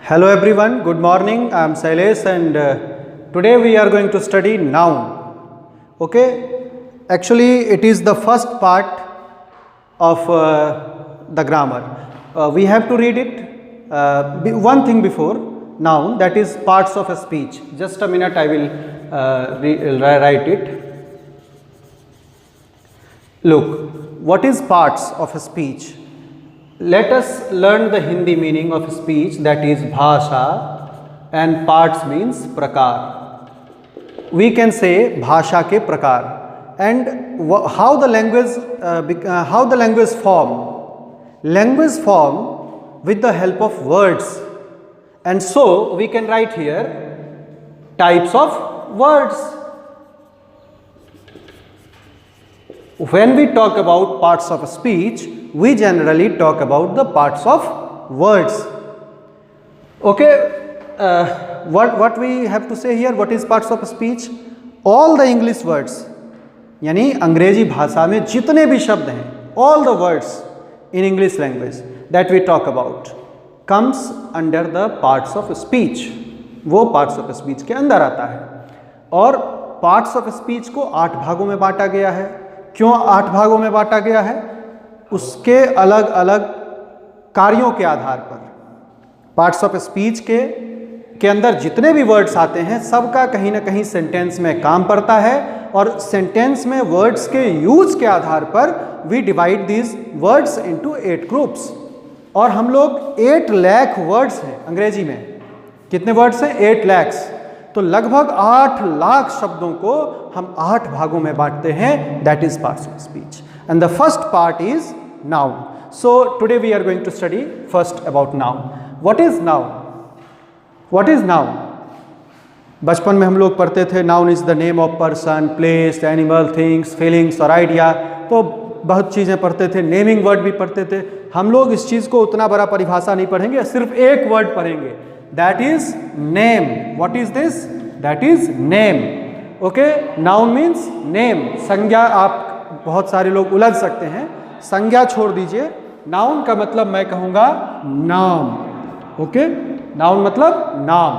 Hello everyone, good morning. I am Sailesh and today we are going to study noun. Okay, actually it is the first part of the grammar. We have to read it. One thing before noun, that is parts of a speech. Just a minute, I will write it. Look, what is parts of a speech? Let us learn the Hindi meaning of speech, that is bhasha, and parts means prakar. We can say bhasha ke prakar, and how the language form. Language form with the help of words, and so we can write here types of words. When we talk about parts of speech, we generally talk about the parts of words. Okay, what we have to say here, what is parts of speech? All the English words, यानी अंग्रेजी भाषा में जितने भी शब्द हैं, all the words in English language that we talk about comes under the parts of speech. वो parts of speech के अंदर आता है, और parts of speech को 8 भागों में बांटा गया है. क्यों 8 भागों में बांटा गया है? उसके अलग अलग कार्यों के आधार पर. पार्ट्स ऑफ स्पीच के अंदर जितने भी वर्ड्स आते हैं, सबका कहीं ना कहीं सेंटेंस में काम पड़ता है, और सेंटेंस में वर्ड्स के यूज के आधार पर we divide these words into 8 groups. और हम लोग 8 लाख वर्ड्स हैं अंग्रेजी में. कितने वर्ड्स हैं? 8 लाख. तो लगभग 8 लाख शब्दों को हम 8 भागों में बांटते हैं. That is parts of speech. And the first part is noun. So today we are going to study first about noun. What is noun? What is noun? बचपन में हम लोग पढ़ते थे noun is the name of person, place, animal, things, feelings और idea. तो बहुत चीज़ें पढ़ते थे, नेमिंग वर्ड भी पढ़ते थे. हम लोग इस चीज़ को उतना बड़ा परिभाषा नहीं पढ़ेंगे, सिर्फ एक वर्ड पढ़ेंगे. That is name. What is this? That is name. Okay? Noun means name. संज्ञा. आप बहुत सारे लोग उलझ सकते हैं, संज्ञा छोड़ दीजिए. नाउन का मतलब मैं कहूंगा नाम. ओके, नाउन मतलब नाम.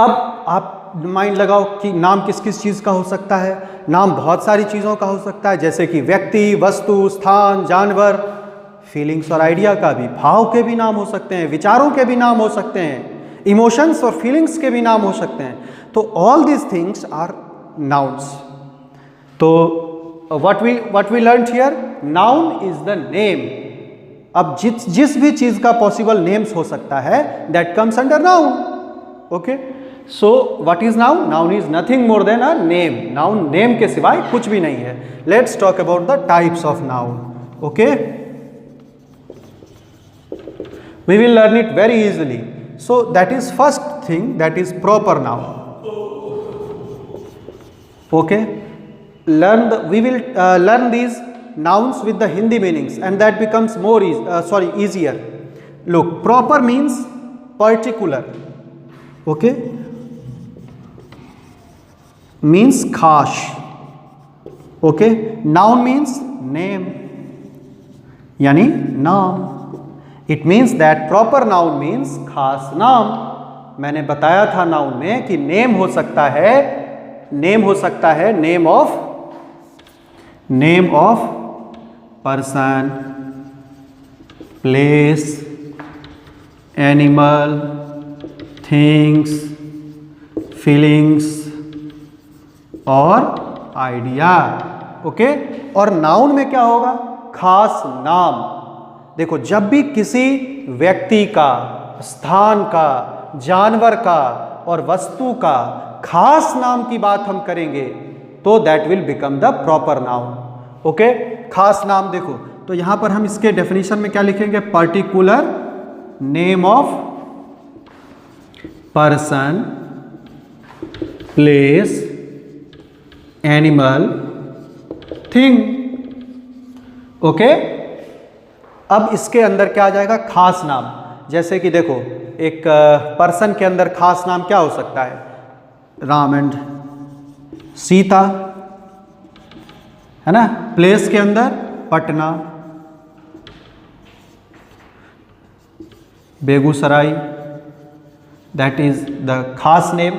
अब आप माइंड लगाओ कि नाम किस किस चीज़ का हो सकता है. नाम बहुत सारी चीज़ों का हो सकता है, जैसे कि व्यक्ति, वस्तु, स्थान, जानवर. फीलिंग्स और आइडिया का भी, भाव के भी नाम हो सकते हैं, विचारों के भी नाम हो सकते हैं, इमोशंस और फीलिंग्स के भी नाम हो सकते हैं. तो all these things are nouns. तो what we learned here, noun is the name. अब जिस भी चीज का पॉसिबल नेम्स हो सकता है, that comes under noun. Okay, so what is noun? Noun is nothing more than a name. Noun name के सिवाय कुछ भी नहीं है. Let's talk about the types of noun. Okay, we will learn it very easily. So that is first thing, that is proper noun. Okay, we will learn these nouns with the Hindi meanings, and that becomes more easier. Look, proper means particular. Okay, means खास. Okay, noun means name, यानी नाम. It means that proper noun means खास नाम. मैंने बताया था noun में कि नेम हो सकता है, name of person, place, animal, things, feelings और idea. ओके, और नाउन में क्या होगा? खास नाम. देखो, जब भी किसी व्यक्ति का, स्थान का, जानवर का और वस्तु का खास नाम की बात हम करेंगे, तो that will become the proper noun. Okay, खास नाम. देखो, तो यहां पर हम इसके डेफिनेशन में क्या लिखेंगे? Particular name of person, place, animal, thing. Okay, अब इसके अंदर क्या आ जाएगा? खास नाम. जैसे कि देखो, एक पर्सन के अंदर खास नाम क्या हो सकता है? राम एंड सीता, है ना. प्लेस के अंदर Patna, Begusarai, that is the खास नेम,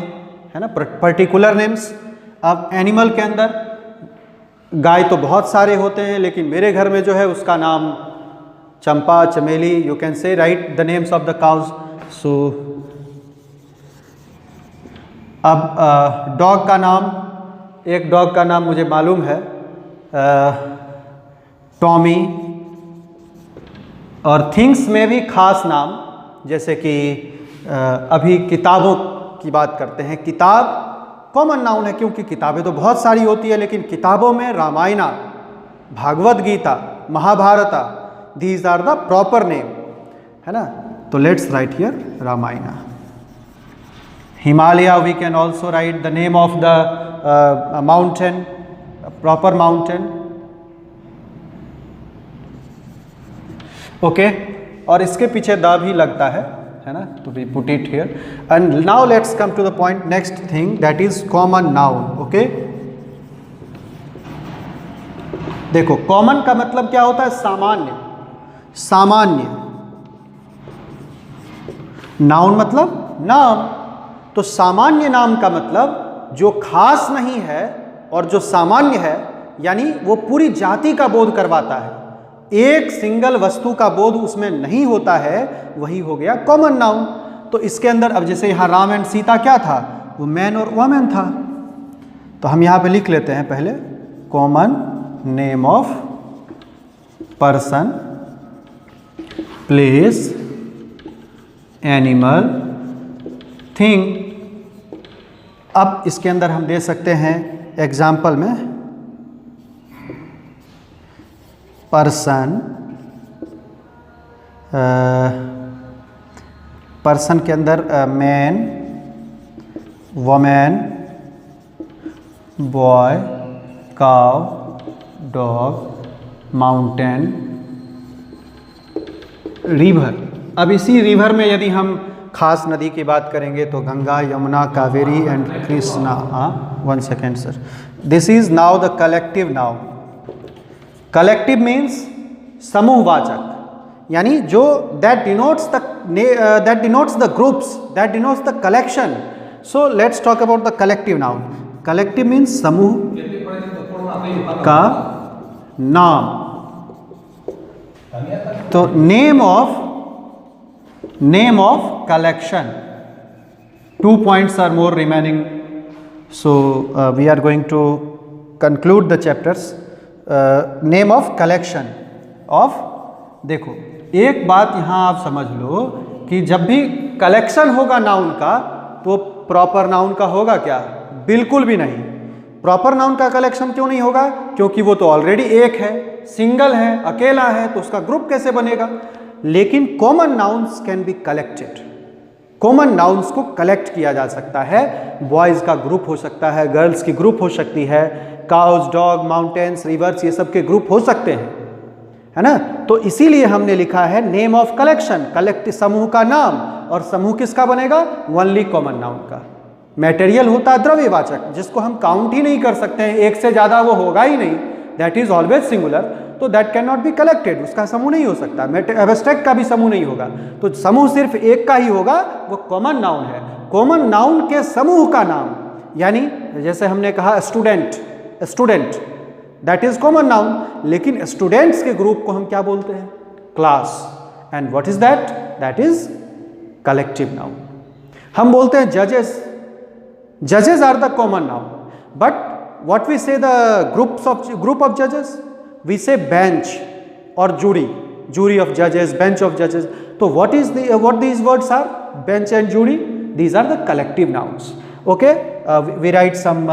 है ना, पर्टिकुलर नेम्स। अब एनिमल के अंदर गाय तो बहुत सारे होते हैं, लेकिन मेरे घर में जो है उसका नाम Champa, Chameli, you can say write the names of the cows. So अब डॉग का नाम, एक डॉग का नाम मुझे मालूम है, टॉमी। और थिंग्स में भी खास नाम, जैसे कि अभी किताबों की बात करते हैं। किताब कॉमन नाउन है क्योंकि किताबें तो बहुत सारी होती है, लेकिन किताबों में Ramayana, Bhagavat Gita, Mahabharata, these are the proper name, है ना। तो let's write here Ramayana. Himalaya, we can also write the name of the mountain, proper mountain, okay. और इसके पीछे द भी लगता है ना, तो we put it here. And now let's come to the point, next thing, that is common noun, okay. देखो, common का मतलब क्या होता है? सामान्य। सामान्य। नाउन मतलब नाम। तो सामान्य नाम का मतलब जो खास नहीं है और जो सामान्य है, यानी वो पूरी जाति का बोध करवाता है, एक सिंगल वस्तु का बोध उसमें नहीं होता है, वही हो गया कॉमन नाउन। तो इसके अंदर अब जैसे यहाँ राम एंड सीता क्या था? वो मैन और वुमेन था। तो हम यहाँ पे लिख लेते हैं पहले, common name of person, place, animal, thing. अब इसके अंदर हम दे सकते हैं एग्जाम्पल में, पर्सन, पर्सन के अंदर मैन, वुमेन, बॉय, काव, डॉग, माउंटेन, रिवर। अब इसी रिवर में यदि हम खास नदी की बात करेंगे तो Ganga, Yamuna, Kaveri and Krishna. One second sir, this is now the collective noun. Collective means समूहवाचक, यानी जो that denotes the groups, that denotes the collection. So let's talk about the collective noun. Collective means समूह का नाम। तो name of collection. 2 points are more remaining, so we are going to conclude the chapters. Name of collection of, देखो एक बात यहाँ आप समझ लो कि जब भी कलेक्शन होगा नाउन का, तो प्रॉपर नाउन का होगा क्या? बिल्कुल भी नहीं। प्रॉपर नाउन का कलेक्शन क्यों नहीं होगा? क्योंकि वो तो ऑलरेडी एक है, सिंगल है, अकेला है, तो उसका ग्रुप कैसे बनेगा? लेकिन common nouns can be collected. Common nouns को कलेक्ट किया जा सकता है। बॉयज़ का ग्रुप हो सकता है, गर्ल्स की ग्रुप हो सकती है, काउज, डॉग, माउंटेन्स, रिवर्स, ये सब के ग्रुप हो सकते हैं, है ना। तो इसीलिए हमने लिखा है नेम ऑफ कलेक्शन, कलेक्ट समूह का नाम। और समूह किसका बनेगा? ओनली कॉमन नाउन का। मटेरियल होता है द्रव्यवाचक, जिसको हम काउंट ही नहीं कर सकते हैं, एक से ज़्यादा वो होगा ही नहीं, दैट इज ऑलवेज सिंगुलर, तो that can not be collected, उसका समूह नहीं हो सकता। एब्स्ट्रैक्ट का भी समूह नहीं होगा, तो समूह सिर्फ एक का ही होगा, वो कॉमन नाउन है। कॉमन नाउन के समूह का नाम, यानी जैसे हमने कहा student, student that is common noun, लेकिन स्टूडेंट्स के ग्रुप को हम क्या बोलते हैं? Class. And what is that? That is collective noun. हम बोलते हैं जजेस, जजेस are the common noun, but what we से द ग्रुप ऑफ जजेस? वी से बेंच और जूरी, जूरी ऑफ जजेस, बेंच ऑफ जजेस। तो what these words are? Bench and jury, these are the collective nouns. Okay, we write some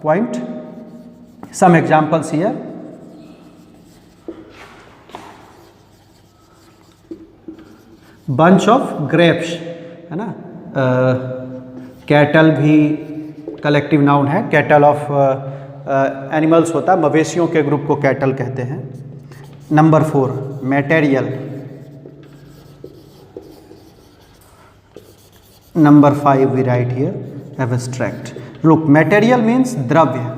point, some examples here. bunch of grapes, है ना। Cattle भी collective noun है, cattle of animals होता है, मवेशियों के ग्रुप को कैटल कहते हैं। Number 4, material. Number 5 we write here abstract. Look, material means द्रव्य,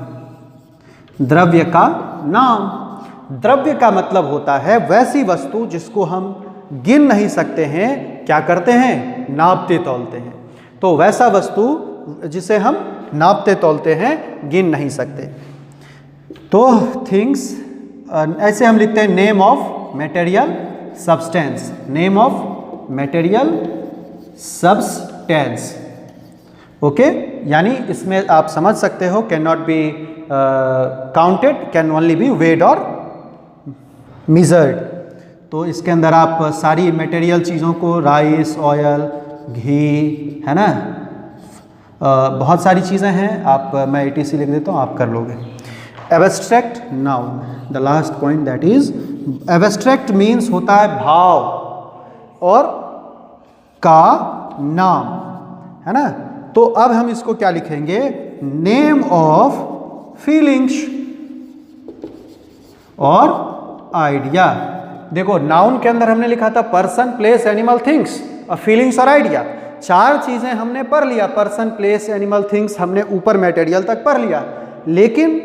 द्रव्य का नाम। द्रव्य का मतलब होता है वैसी वस्तु जिसको हम गिन नहीं सकते हैं, क्या करते हैं? नापते तौलते हैं। तो वैसा वस्तु जिसे हम नापते तोलते हैं, गिन नहीं सकते। तो थिंग्स, ऐसे हम लिखते हैं name of material substance, name of material substance. Okay, यानी इसमें आप समझ सकते हो can not be counted, can only be weighed और मेजर्ड। तो इसके अंदर आप सारी मटेरियल चीज़ों को, राइस, ऑयल, घी, है ना, बहुत सारी चीज़ें हैं, आप मैं ETC लिख देता हूँ, आप कर लोगे। Abstract noun, the last point, that is abstract means होता है भाव और का नाम, है ना। तो अब हम इसको क्या लिखेंगे, नेम ऑफ फीलिंग्स और आइडिया। देखो नाउन के अंदर हमने लिखा था पर्सन, प्लेस, एनिमल, थिंग्स, और फीलिंग्स और आइडिया, चार चीजें हमने पढ़ लिया। पर्सन, प्लेस, एनिमल, थिंग्स हमने ऊपर मटेरियल तक पढ़ लिया, लेकिन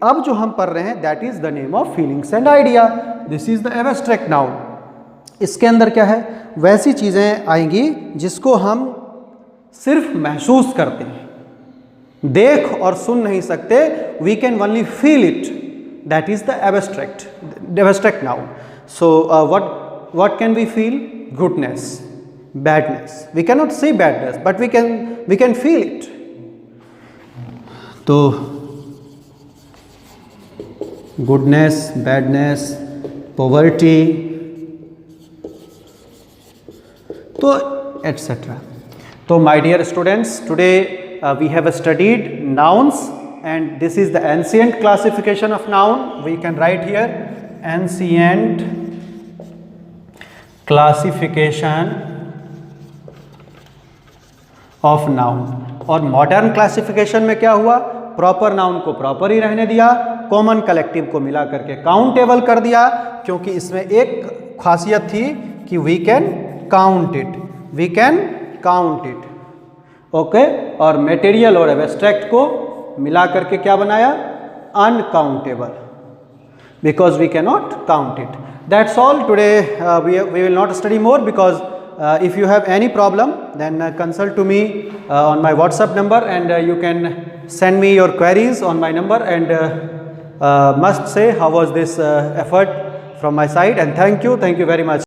अब जो हम पढ़ रहे हैं that is the name of feelings and idea, this is the abstract noun. इसके अंदर क्या है, वैसी चीजें आएंगी जिसको हम सिर्फ महसूस करते हैं, देख और सुन नहीं सकते, we can only feel it, that is the abstract noun. So what can we feel? Goodness, badness. We cannot see badness, but we can feel it. तो goodness, badness, poverty, तो etc. So my dear students, today we have studied nouns, and this is the ancient classification of noun. We can write here ancient classification of noun। और modern classification में क्या हुआ, proper noun को proper ही रहने दिया, common collective को मिला करके काउंटेबल कर दिया, क्योंकि इसमें एक खासियत थी कि we can count it, we can count it. Okay, और मटेरियल और एब्स्ट्रैक्ट को मिला करके क्या बनाया, uncountable, because we cannot count it. That's all today. We will not study more, because if you have any problem, then consult to me on my WhatsApp number, and you can send me your queries on my number, and must say how was this effort from my side, and thank you very much.